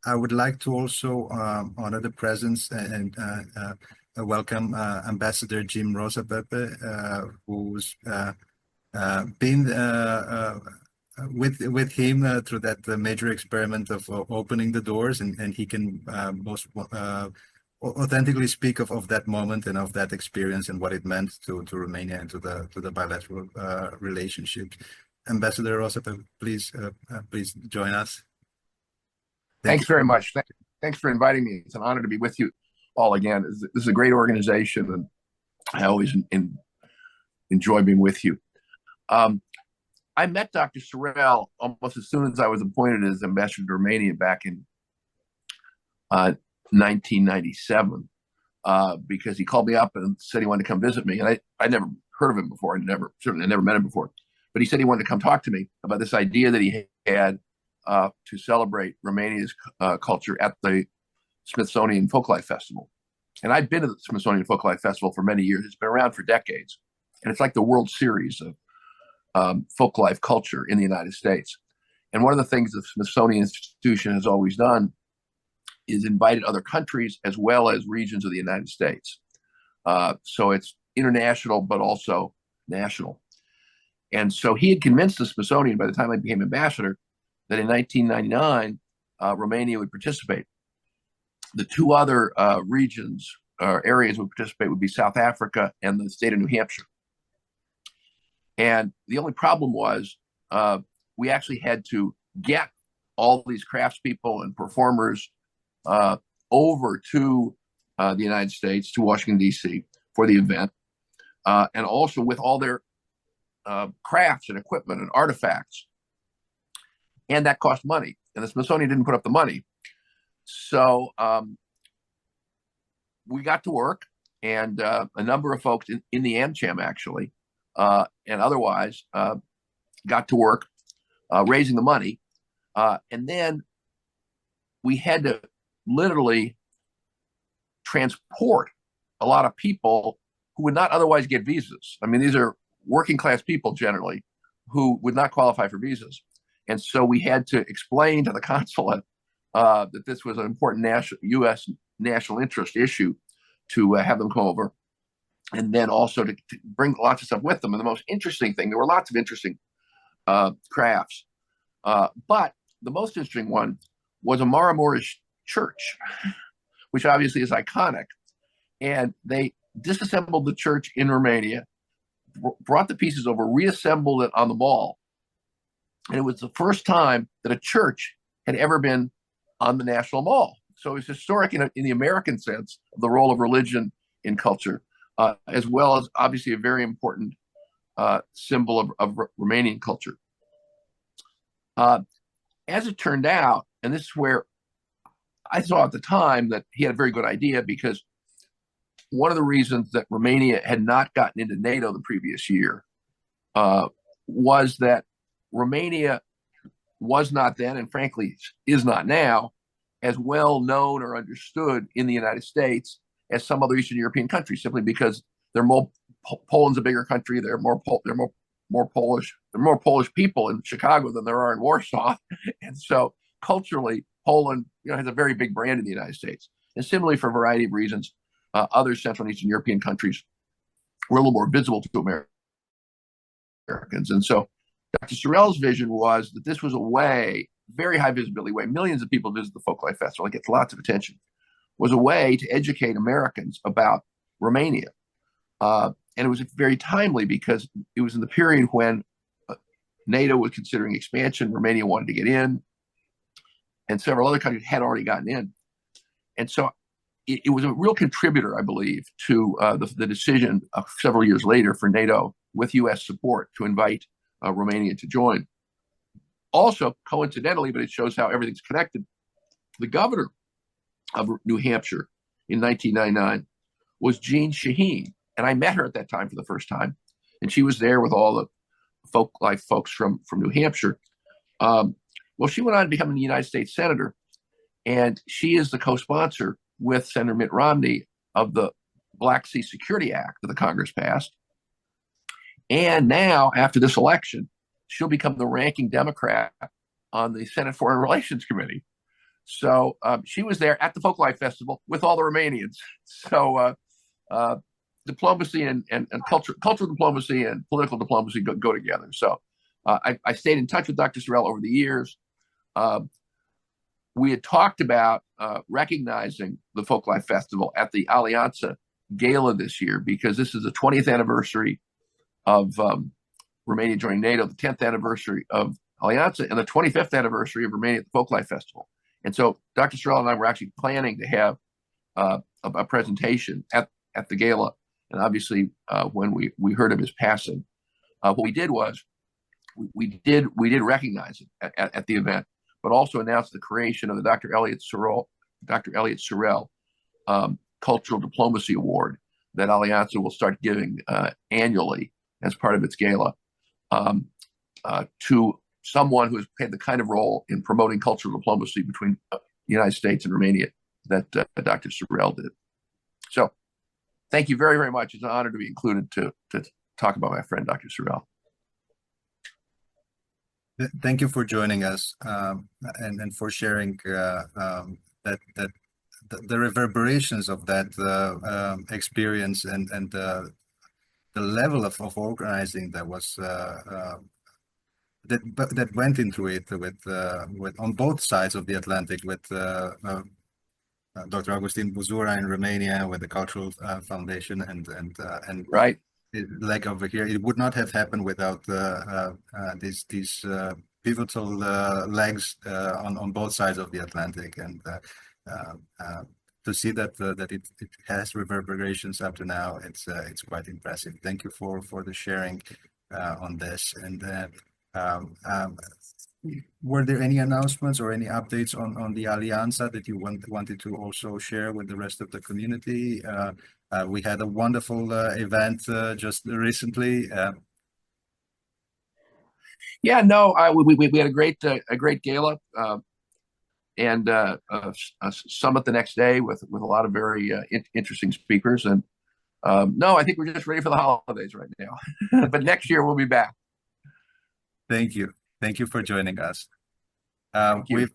I would like to also honor the presence and welcome Ambassador Jim Rosapepe, who's been with him through that major experiment of opening the doors, and he can most authentically speak of that moment and of that experience and what it meant to Romania and to the bilateral relationships. Ambassador Rosapepe, please join us. Thank Thanks you. very much. Thanks for inviting me. It's an honor to be with you all again. This is a great organization, and I always enjoy being with you. I met Dr. Sorel almost as soon as I was appointed as ambassador to Romania back in 1997, because he called me up and said he wanted to come visit me. And I never heard of him before. Certainly never met him before. But he said he wanted to come talk to me about this idea that he had to celebrate Romania's culture at the Smithsonian Folklife Festival. And I've been to the Smithsonian Folklife Festival for many years. It's been around for decades. And it's like the World Series of folklife culture in the United States. And one of the things the Smithsonian Institution has always done is invited other countries as well as regions of the United States. So it's international, but also national. And so he had convinced the Smithsonian by the time I became ambassador that in 1999, Romania would participate. The two other regions or areas would participate would be South Africa and the state of New Hampshire. And the only problem was we actually had to get all these craftspeople and performers over to the United States, to Washington, D.C. for the event, and also with all their crafts and equipment and artifacts. And that cost money. And the Smithsonian didn't put up the money. So we got to work, and a number of folks in the AmCham, actually, and otherwise, got to work raising the money. And then we had to literally transport a lot of people who would not otherwise get visas. I mean, these are working class people generally who would not qualify for visas. And so we had to explain to the consulate that this was an important U.S. national interest issue to have them come over, and then also to bring lots of stuff with them. And the most interesting thing, there were lots of interesting crafts, but the most interesting one was a Marmorish church, which obviously is iconic. And they disassembled the church in Romania, brought the pieces over, reassembled it on the mall. And it was the first time that a church had ever been on the National Mall. So it was historic in the American sense of the role of religion in culture, as well as obviously a very important symbol of Romanian culture. As it turned out, and this is where I saw at the time that he had a very good idea, because one of the reasons that Romania had not gotten into NATO the previous year was that Romania was not then, and frankly is not now, as well known or understood in the United States as some other Eastern European countries, simply because Poland's a bigger country. There are more Polish people in Chicago than there are in Warsaw, and so culturally, Poland, has a very big brand in the United States. And similarly, for a variety of reasons, other Central and Eastern European countries were a little more visible to Americans. And so Dr. Sorel's vision was that this was a way, very high visibility way, millions of people visit the Folklife Festival, it gets lots of attention, was a way to educate Americans about Romania. And it was very timely because it was in the period when NATO was considering expansion, Romania wanted to get in, and several other countries had already gotten in. And so it was a real contributor, I believe, to the decision several years later for NATO, with U.S. support, to invite Romania to join. Also, coincidentally, but it shows how everything's connected, the governor of New Hampshire in 1999 was Jean Shaheen. And I met her at that time for the first time. And she was there with all the folklife folks from New Hampshire. Well, she went on to become a United States Senator. And she is the co-sponsor with Senator Mitt Romney of the Black Sea Security Act that the Congress passed. And now, after this election, she'll become the ranking Democrat on the Senate Foreign Relations Committee. So she was there at the Folklife Festival with all the Romanians. So diplomacy and cultural diplomacy and political diplomacy go together. So I stayed in touch with Dr. Sorel over the years. We had talked about recognizing the Folklife Festival at the Alianta Gala this year, because this is the 20th anniversary of Romania joining NATO, the 10th anniversary of Alianta, and the 25th anniversary of Romania at the Folklife Festival. And so Dr. Sorel and I were actually planning to have a presentation at the gala. And obviously, when we heard of his passing, what we did was we did recognize it at the event, but also announced the creation of the Dr. Eliot Sorel Cultural Diplomacy Award that Alianta will start giving annually as part of its gala to someone who has played the kind of role in promoting cultural diplomacy between the United States and Romania that Dr. Sorel did. So thank you very, very much. It's an honor to be included to talk about my friend, Dr. Sorel. Thank you for joining us and for sharing that the reverberations of that experience and the level of organizing that was that went into it with on both sides of the Atlantic, with Dr. Agustin Buzura in Romania, with the Cultural Foundation, and right. Like over here, it would not have happened without these pivotal legs on both sides of the Atlantic, and to see that it has reverberations up to now, it's quite impressive. Thank you for the sharing on this. And were there any announcements or any updates on the Alianza that you wanted to also share with the rest of the community? We had a wonderful event just recently. Yeah, no, we had a great gala and a summit the next day with a lot of very interesting speakers. And no, I think we're just ready for the holidays right now. But next year we'll be back. Thank you for joining us. Thank you.